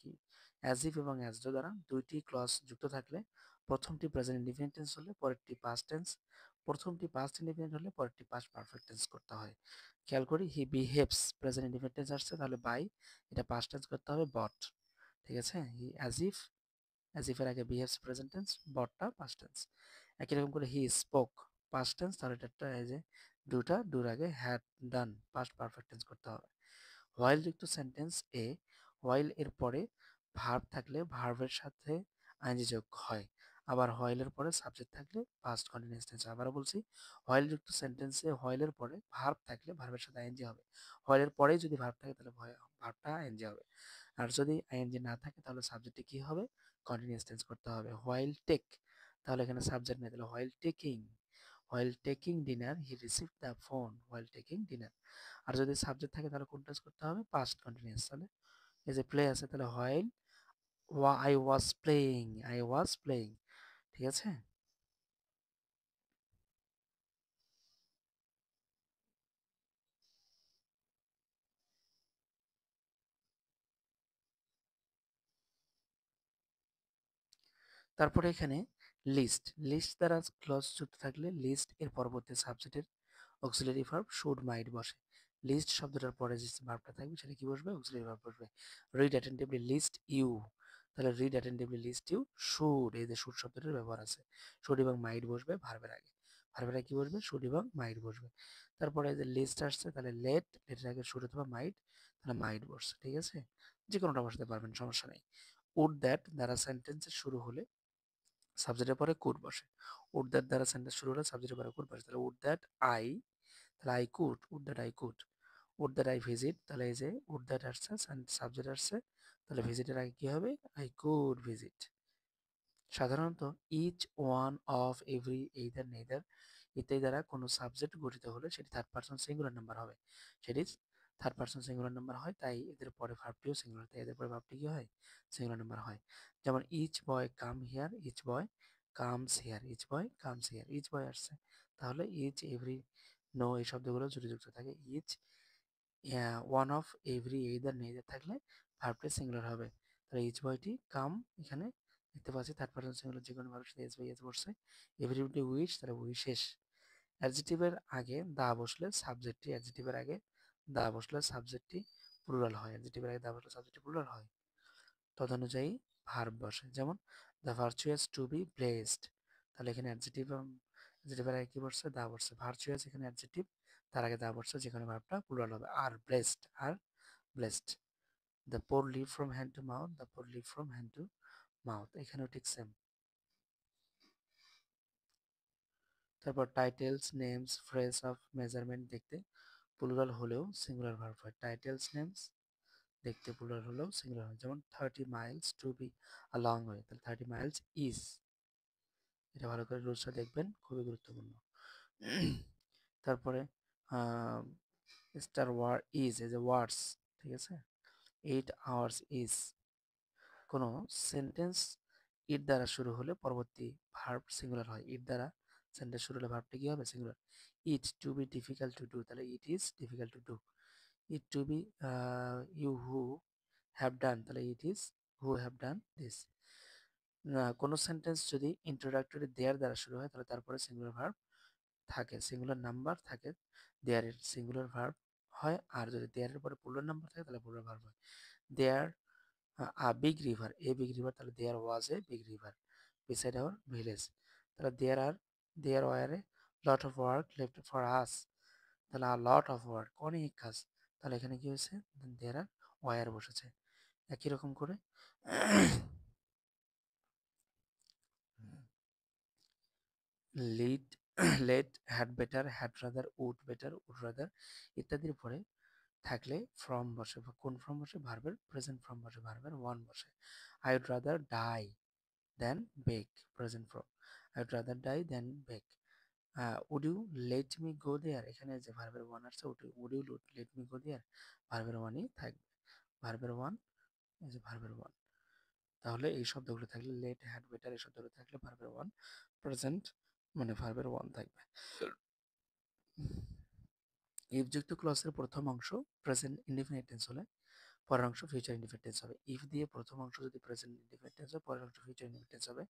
কি অ্যাজ ইফ এবং অ্যাজ ডো দ্বারা দুইটি ক্লজ যুক্ত থাকলে প্রথমটি প্রেজেন্ট ইনডিফিনিট টেন্স হলে পরেরটি পাস্ট টেন্স, প্রথমটি পাস্ট ইনডিফিনিট হলে পরেরটি পাস্ট পারফেক্ট টেন্স করতে হয়। খেয়াল করি হি বিহেভস, প্রেজেন্ট ইনডিফিনিট টেন্স আসছে তাহলে বাই, এটা পাস্ট টেন্স করতে হবে বট। ঠিক আছে? হি অ্যাজ ইফ এর আগে বিহেভস প্রেজেন্ট টেন্স, বটটা পাস্ট টেন্স। একই রকম করে হি স্পোক পাস্ট টেন্স, তাহলে এটা এই যে ডুর আগে had done past perfect tense করতে হবে। হোয়াইল যুক্ত সেন্টেন্স এ, হোয়াইল এর পরে ভার্ব থাকলে ভার্বের সাথে আইনজি যোগ হয়, আবার হোয়াইলের পরে সাবজেক্ট থাকলে পাস্ট কন্টিনিউয়াস টেন্স। আবারও বলছি হোয়াইল যুক্ত সেন্টেন্সে হোয়াইলের পরে ভার্ব থাকলে ভার্বের সাথে আইনজি হবে, হোয়াইলের পরেই যদি ভার্ব থাকে তাহলে ভার্বটা আইনজি হবে, আর যদি আইএনজি না থাকে তাহলে সাবজেক্টে কি হবে? কন্টিনিউয়াস টেন্স করতে হবে। হোয়াইল টেক, তাহলে এখানে সাবজেক্ট নেই, তাহলে while taking dinner he received the phone, while taking dinner. আর যদি সাবজেক্ট থাকে তাহলে কোন টেন্স করতে হবে? Past continuous. তাহলে এই যে প্লে আছে তাহলে হোয়াইল আই ওয়াজ প্লেইং। ঠিক আছে? তারপরে এখানে লিস্ট দ্বারা ক্লজ যুক্ত থাকলে লিস্ট এর পরবর্তী সাবজেক্টের অক্সিলারি ভার্ব শুড মাইট বসে। লিস্ট শব্দটার পরে যে ভার্বটা থাকবে সেটা কি বসবে? অক্সিলারি ভার্ব বসবে। রিড অ্যাটেন্টিভলি লিস্ট ইউ, তাহলে read attentively lest you should, এই যে শুড শব্দটার ব্যবহার আছে, শুড এবং মাইট বসবে ভার্বের আগে, ভার্বের আগে কি বসবে? শুড এবং মাইট বসবে। তারপরে এই যে লিস্ট আসছে তাহলে লেটের আগে শুড অথবা মাইট, তাহলে মাইট বসছে। ঠিক আছে? যে কোনোটা বসাতে পারবেন, সমস্যা নেই। উড দ্যাট দ্বারা সেন্টেন্সের শুরু হলে সাবজেক্টের পরে কুড বসে। উড দ্যাট দ্বারা সেন্টেন্স শুরু হলে সাবজেক্টের পরে কুড বসে। তাহলে উড দ্যাট আই, তাহলে I could, would that I could. Would that I visit, তাহলে এই যে উড দ্যাট আসছে সাবজেক্ট আসছে, তাহলে ভিজিটের আগে কি হবে? I could visit. সাধারণত each one of every either neither ইত্যাদি দ্বারা কোনো সাবজেক্ট গঠিত হলে সেটি থার্ড পারসন সিঙ্গুলার নাম্বার হবে। সেটি থার্ড পারসন সিঙ্গুলার নাম্বার হয়, তাই এদের পরে ভার্বটিও সিঙ্গুলার, তাই এদের পরে ভার্বটি কি হয়? সিঙ্গুলার নাম্বার হয়। যেমন each boy come here, each boy comes here, each boy comes here, each boy আসছে, তাহলে ইচ এভরি নো এই শব্দগুলো জুড়ে থাকে। Each one of every either neither থাকলে ভার্বটি সিঙ্গুলার হবে। তাহলে ইচ বয়টি কাম, এখানে দেখতে পাচ্ছি থার্ড পারসন সিঙ্গুলার যে কোনো ভার্বের সাথে এস বাই এস বসছে। এভরিবডি উইশ, তাহলে উইশেস। অ্যাডজেক্টিভের আগে দা বসলে সাবজেক্টটি, অ্যাডজেক্টিভের আগে দা বসলে সাবজেক্টটি প্লুরাল হয়, অ্যাডজেক্টিভের আগে দা বসলে সাবজেক্টটি প্লুরাল হয়। তদনুযায়ী ভার্ব বসে, যেমন the virtuous to be blessed, তাহলে এখানে অ্যাডজেক্টিভ, অ্যাডজেক্টিভের আগে কি বসছে? দা বসছে। ভার্চুয়াস এখানে অ্যাডজেক্টিভ, তার আগে দা বসছে, যেখানে ভার্বটা প্লুরাল হবে। Are blessed, are blessed. The poor live from hand to mouth, the poor live from hand to mouth, এখানেও ঠিক সেম। তারপর titles, names, phrase of measurement দেখতে প্লুরাল হলেও সিঙ্গুলার ভার্ব হয়। টাইটেলস, নেমস দেখতে প্লুরাল হলেও singular হয়। যেমন 30 miles to be a long way, তাহলে 30 মাইলস ইজ, এটা ভালো করে রুলসটা দেখবেন, খুবই গুরুত্বপূর্ণ। তারপরে star war is age a words, ঠিক আছে। 8 আওয়ার্স ইজ, কোনো সেন্টেন্স ইট দ্বারা শুরু হলে পরবর্তী ভার্ব সিঙ্গুলার হয়। ইট দ্বারা সেন্টেন্স শুরু হলে ভার্বটি কি হবে? Singular. It to be difficult to do, তাহলে it is difficult to do. It to be you who have done, তাহলে it is who have done this. কোনো সেন্টেন্স যদি ইন্ট্রোডাক্টরি দেয়ার দ্বারা শুরু হয় তাহলে তারপরে সিঙ্গুলার ভার্ব থাকে, সিঙ্গুলার নাম্বার থাকে, দেয়ারের সিঙ্গুলার ভার্ব হয়। আর যদি দেয়ারের পরে প্লুরাল নাম্বার থাকে তাহলে প্লুরাল ভার্ব হয়। There a big river, a big river, তাহলে there was a big river beside our village, তাহলে there were a lot of work left for us, তাহলে আর লট অফ ওয়ার্ক অনেক কাজ, তাহলে এখানে কি হয়েছে? দেয়ার আর ওয়ার বসেছে। একই রকম করে lead, let, had better, had rather, would better, would rather ইত্যাদির পরে থাকলে ফ্রম বসে, বা কোন ফ্রম বসে? ভার্বের প্রেজেন্ট ফ্রম বসে, ভার্বের ওয়ান বসে। I would rather die than beg, present from. I would rather die than beg. Would you let me go there, এখানে যে ভার্বের ওয়ান আসছে, would you let me go there, ভার্বের ওয়ানই থাকবে। ভার্বের ওয়ান, এই যে ভার্বের ওয়ান, তাহলে এই শব্দগুলো থাকলে লেট, হ্যাড, বেটার এই শব্দগুলো থাকলে ভার্বের ওয়ান প্রেজেন্ট, মানে ভার্বের ওয়ান থাকবে। ইফ যুক্ত ক্লজের প্রথম অংশ প্রেজেন্ট ইনডিফিনিট টেন্স হলে পরের অংশ ফিউচার ইনডিফিনিট টেন্স হবে। ইফ দিয়ে প্রথম অংশ যদি প্রেজেন্ট ইনডিফিনিট টেন্স হয়, পরের অংশ ফিউচার ইনডিফিনিট টেন্স হবে।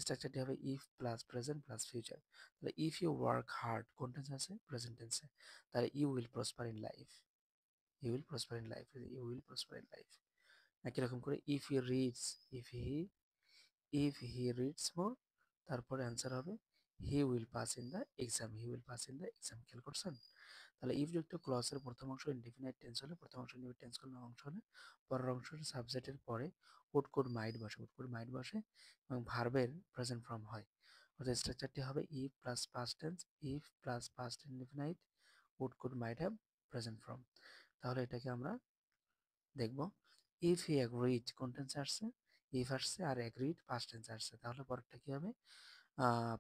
স্ট্রাকচারটি হবে if plus present plus future. তাহলে ইফ ইউ ওয়ার্ক হার্ড কোন টেন্স আছে? প্রেজেন্ট টেন্সে, তাহলে you will prosper in life, you will prosper in life, you will prosper in life. একই রকম করে if he reads, if he reads more, তারপরে answer হবে he will pass in the exam, he will pass in the exam. খেয়াল করছেন? তাহলে if যুক্ত ক্লজের প্রথম অংশ ইনডিফিনাইট টেন্স হলে, প্রথম অংশ ইনডিফিনাইট টেন্স করলে অংশ হলে পরের অংশের সাবজেক্টের পরে উড কুড মাইট বসে, উড কুড মাইট বসে এবং ভার্বের প্রেজেন্ট ফর্ম হয়। অর্থাৎ স্ট্রাকচারটি হবে if plus past tense, if plus past indefinite, would could might have present form. তাহলে এটাকে আমরা দেখব। ইফ হি অ্যাগ্রিড কোন টেন্সে আসছে? ইফ আসছে, আর অ্যাগ্রিড পাস্ট টেন্সে আসছে, তাহলে পরেরটা কি হবে?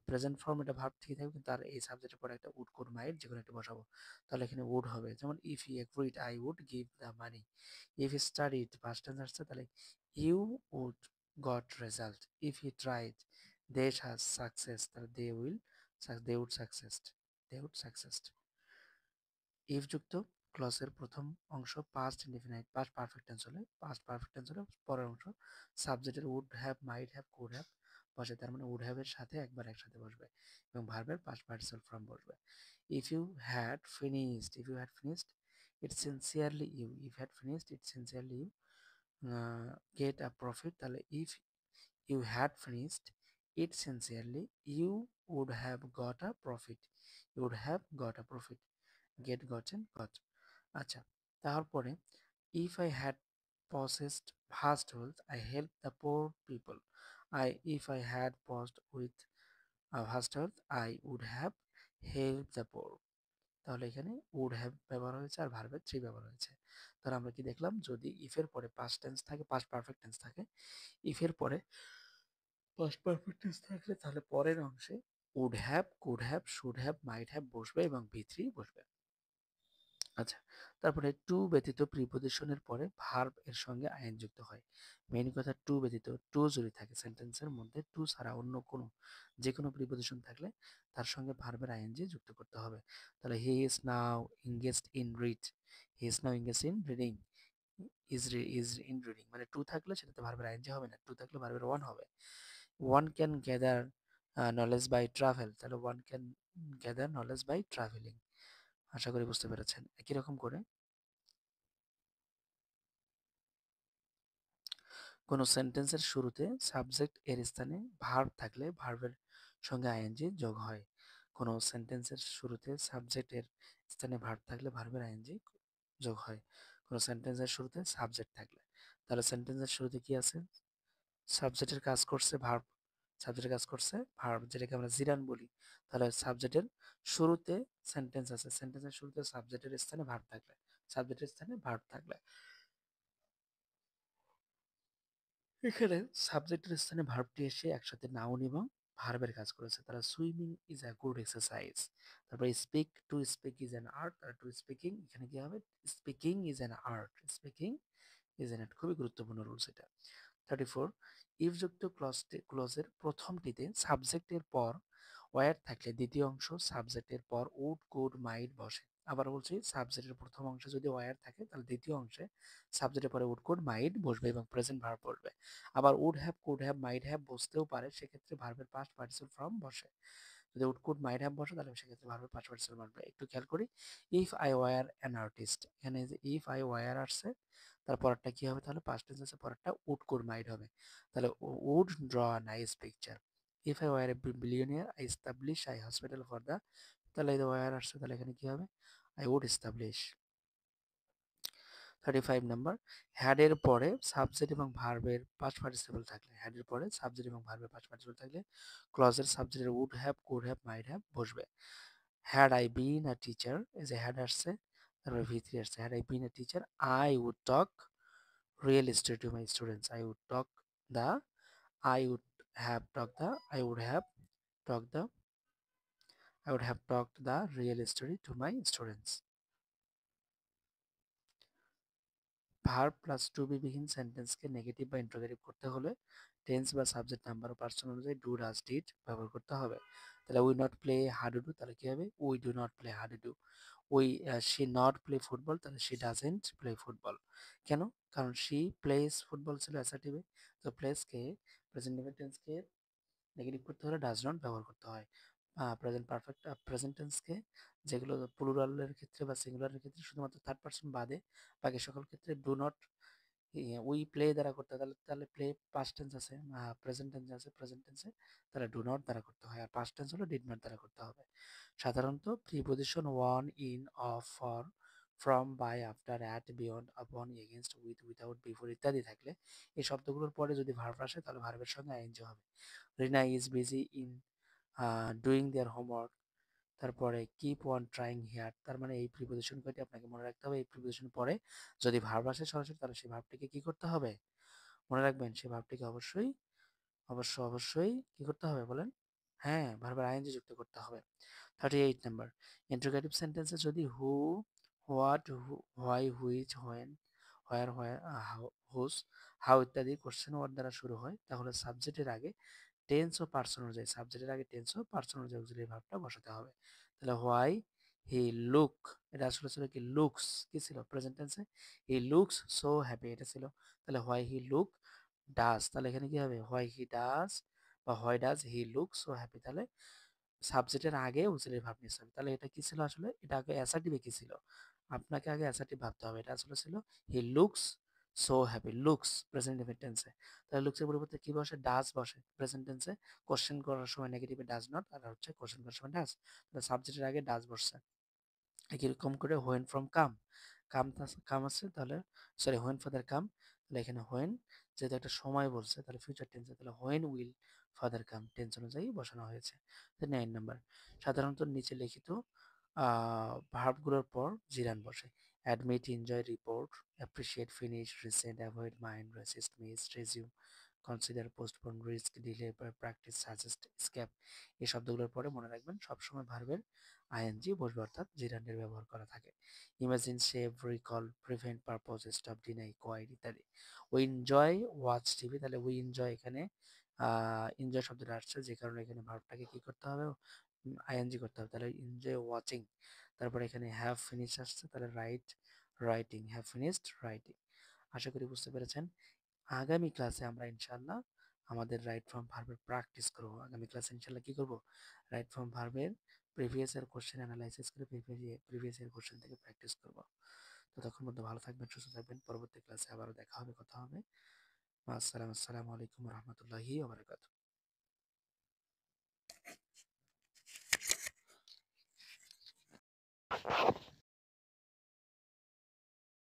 প্রেজেন্ট ফর্ম, এটা ভার্ব ঠিক থাকবে, কিন্তু তার এই সাবজেক্টের পরে একটা উড কোড মাইট যেকোনো একটা বসাবো, তাহলে এখানে উড হবে। যেমন if he agreed I would give the money. If he studied past tense আসছে, তাহলে you would got result. If he tried they has success, তাহলে they would succeeded, they would succeeded. If যুক্ত ক্লজের প্রথম অংশ past indefinite, past perfect tense হলে, past perfect tense হলে পরের অংশ সাবজেক্টের would have, might have, could have বসে, তার মানে উড হ্যাভ এর সাথে একবার একসাথে বসবে এবং ভার্বের পাস্ট পার্টিসিপাল ফর্ম বসবে। If you had finished, if you had finished it sincerely you, if had finished it sincerely you get a profit, তাহলে if you had finished it sincerely you would have got a profit, you would have got a profit, get, gotten, got. আচ্ছা, তারপরে if I had possessed vast wealth, I helped the poor people. If I had possessed with a vast wealth, I would have helped the poor. তাহলে এখানে would have ব্যবহার হয়েছে আর ভার্বের three ব্যবহার হয়েছে। তাহলে আমরা কি দেখলাম, যদি if এর পরে past tense থাকে, past perfect tense থাকে, if এর পরে past perfect tense থাকলে তাহলে পরের অংশে would have, could have, should have, might have বসবে এবং V3 বসবে। আচ্ছা, তারপরে টু ব্যতীত প্রিপজিশনের পরে ভার্ব এর সঙ্গে আইএন যুক্ত হয়। মেইন কথা, টু ব্যতীত, টু যদি থাকে সেন্টেন্সের মধ্যে, টু ছাড়া অন্য কোনো যে কোনো প্রিপজিশন থাকলে তার সঙ্গে ভার্বের আইএনজি যুক্ত করতে হবে। তাহলে he is now engaged in read, he is now engaged in reading, is in reading, মানে টু থাকলে সেটাতে ভার্বের আইএনজি হবে না, টু থাকলে ভার্বের ওয়ান হবে। One can gather knowledge by travel, তাহলে one can gather knowledge by travelling. আশা করি বুঝতে পেরেছেন। একই রকম করে কোনো সেন্টেন্সের শুরুতে সাবজেক্ট এর স্থানে ভার্ব থাকলে ভার্বের সঙ্গে আইএনজি যোগ হয়। কোনো সেন্টেন্সের শুরুতে সাবজেক্ট এর স্থানে ভার্ব থাকলে ভার্বের আইএনজি যোগ হয়। কোনো সেন্টেন্সের শুরুতে সাবজেক্ট থাকলে, তাহলে সেন্টেন্সের শুরুতে কি আছে, সাবজেক্টের কাজ করছে ভার্ব, সাবজেক্টের কাজ করছে ভার্ব, যেটাকে আমরা জিরান বলি। তাহলে সাবজেক্টের শুরুতে সেন্টেন্স আছে, সেন্টেন্সের শুরুতে সাবজেক্টের স্থানে ভার্ব থাকলে, সাবজেক্টের স্থানে ভার্ব থাকলে, এখানে সাবজেক্টের স্থানে ভার্বটি এসে একসাথে নাউন এবং ভার্বের কাজ করেছে। তারা swimming is a good exercise. তারপরে speak, to speak is an art, আর টু স্পিকিং, এখানে কি হবে, speaking is an art, speaking is an art, খুবই গুরুত্বপূর্ণ রুলস এটা। 34, ইফ যুক্ত ক্লজের প্রথমটিতে সাবজেক্টের পর ওয়্যার থাকলে দ্বিতীয় অংশ সাবজেক্টের পর উড, কুড, মাইট বসে। আবার বলছি, সাবজেক্টের প্রথম অংশে যদি ওয়্যার থাকে তাহলে দ্বিতীয় অংশে সাবজেক্টের পরে উড, কুড, মাইট বসবে এবং প্রেজেন্ট ভার্ব বসবে। আবার would have, could have, might have বসতেও পারে, সেক্ষেত্রে ভার্বের পাস্ট পার্টিসিপল ফর্ম বসে। যদি উড, কুড, মাইট হ্যাভ বসে তাহলে সেক্ষেত্রে ভার্বের পাস্ট পার্টিসিপল বসবে। একটু খেয়াল করি, if I were an artist, এখানে যে ইফ আই ওয়্যার আসছে, তার পরেরটা কি হবে, তাহলে পাস্ট টেন্স আছে, পরেরটা উড, কুড, মাইট হবে। তাহলে would draw a nice picture. If I were a billionaire I establish I hospital for the, তাহলে এই ওয়্যার আসছে, তাহলে এখানে কি হবে, I would establish. 35 number, had এর পরে সাবজেক্ট এবং ভার্বের পাস্ট পার্টিসিপল থাকলে, হ্যাড এর পরে সাবজেক্ট এবং ভার্বের পাস্ট পার্টিসিপল থাকলে ক্লজের সাবজেক্টের would have, could have, might have বসবে। Had I been a teacher, এই যে হ্যাড আসছে, তারপরে V3 আসছে, had I been a teacher I would talk real estate to my students. The I would have talked the I would have talked the I would have talked the real story to my students. Verb plus to be বিহীন সেন্টেন্সকে negative বা interrogative করতে হলে tense বা subject number ও person অনুযায়ী do, does, did ব্যবহার করতে হবে। তাহলে উই নট প্লে হাডুডু, তাহলে কি হবে, we do not play hadudu. We she not play football, তাহলে শি ডাজেন্ট প্লে ফুটবল। কেন? কারণ শি প্লেস ফুটবল ছিল অ্যাসার্টিভে, তো প্লেসকে প্রেজেন্ট টেন্সকে নেগেটিভ করতে হলে ডাজ নট ব্যবহার করতে হয়। প্রেজেন্ট পারফেক্ট প্রেজেন্ট টেন্সকে যেগুলো প্লুরালের ক্ষেত্রে বা সিঙ্গুলারের ক্ষেত্রে শুধুমাত্র থার্ড পারসন বাদে বাকি সকল ক্ষেত্রে ডু নট, উই প্লে দ্বারা করতে হয়, তাহলে তাহলে প্লে পাস্ট টেন্স আছে, প্রেজেন্ট টেন্স আছে, প্রেজেন্ট টেন্সে তাহলে ডু নট দ্বারা করতে হয়, আর পাস্ট টেন্স হলো ডিড নট দ্বারা করতে হবে। সাধারণত preposition on, in, of, for, from, by, after, at, beyond, upon, against, with, without, before ইত্যাদি থাকলে এই শব্দগুলোর পরে যদি ভার্ব আসে তাহলে ভার্বের সঙ্গে আইএনজি হবে। Rina is busy in doing their homework, তারপরে কিপ অন ট্রাইং হিয়ার, তার মানে এই প্রিপোজিশন কয়টি আপনাকে মনে রাখতে হবে। এই প্রিপোজিশন পরে যদি ভার্ব আসে সরাসরি তাহলে সেই ভার্বটিকে কি করতে হবে, মনে রাখবেন, সেই ভার্বটিকে অবশ্যই অবশ্যই কি করতে হবে বলেন, হ্যাঁ, ভার্বের আইএনজি যুক্ত করতে হবে। 38 নাম্বার, ইন্টারোগেটিভ সেন্টেন্সে যদি who, what, why, which, when, where, how, whose, how ইত্যাদি কোশ্চেন ওয়ার্ড দ্বারা শুরু হয় তাহলে সাবজেক্টের আগে টেন্স ও পার্সন অনুযায়ী, সাবজেক্টের আগে টেন্স ও পার্সন অনুযায়ী অক্সিলারি ভার্বটা বসাতে হবে। তাহলে হোয়াই হি লুক, এটা আসলে ছিল কি, লুকস, কি ছিল প্রেজেন্ট টেন্সে, হি লুকস সো হ্যাপি, এটা ছিল। তাহলে হোয়াই হি লুক ডাজ, তাহলে এখানে কি হবে, হোয়াই হি ডাজ বা why does he look so happy, তাহলে সাবজেক্টের আগে অক্সিলারি ভার্ব নিতে হবে। তাহলে এটা কি ছিল আসলে, এটা আগে অ্যাসার্টিভে কি ছিল, আপনাকে আগে অ্যাসার্টিভ ভাবতে হবে। এটা আসলে ছিল he looks so happy, looks present টেন্সে, তাহলে লুকসের পরিবর্তে কি বসে, ডাজ বসে প্রেজেন্ট টেন্সে। কোশ্চেন করার সময় নেগেটিভে ডাজ নট, আর হচ্ছে কোশ্চেন করার সময় ডাজ, তাহলে সাবজেক্টের আগে ডাজ বসছে। একই রকম করে হোয়েন ফ্রম কাম, কাম কাম আছে, তাহলে সরি হোয়েন ফাদার কাম, তাহলে এখানে হোয়েন যেহেতু একটা সময় বলছে তাহলে ফিউচার টেন্সে তাহলে when will father come tense অনুযায়ী বসানো হয়েছে। 9 নাম্বার, সাধারণত নিচে লিখিত ভার্বগুলোর পর জিরান বসে। Admit, enjoy, report, appreciate, finish, resent, avoid, mind, resist, miss, resume, consider, postpone, risk, delay, practice, suggest, escape এই শব্দগুলোর পরে মনে রাখবেন সবসময় ভার্বের আইএনজি বসবে, অর্থাৎ জিরানের ব্যবহার করা থাকে। Imagine, save, recall, prevent, purpose, stop, deny, quit ইত্যাদি। উই এনজয় ওয়াচ টিভি, তাহলে উই এনজয় এখানে এনজয় শব্দটা আসছে যে কারণে এখানে ভার্বটাকে কি করতে হবে, আইএনজি করতে হবে। তাহলে এনজয় ওয়াচিং, তারপরে এখানে হ্যাভ ফিনিশ আসছে, তাহলে রাইটিং, হ্যাভ ফিনিশড রাইটিং। আশা করি বুঝতে পেরেছেন। আগামী ক্লাসে আমরা ইনশাল্লাহ আমাদের রাইট ফ্রম ভার্বের প্র্যাকটিস করব। আগামী ক্লাসে ইনশাল্লাহ কি করব, রাইট ফ্রম ভার্বের প্রিভিয়াস ইয়ার কোশ্চেন অ্যানালাইসিস করে প্রিভিয়াস ইয়ার কোশ্চেন থেকে প্র্যাকটিস করব। ততক্ষণ পর্যন্ত ভালো থাকবেন, সুস্থ থাকবেন। পরবর্তী ক্লাসে আবারও দেখা হবে, কথা হবে। আসসালামু আলাইকুম রহমতুল্লাহি ওয়া বারাকাতুহু।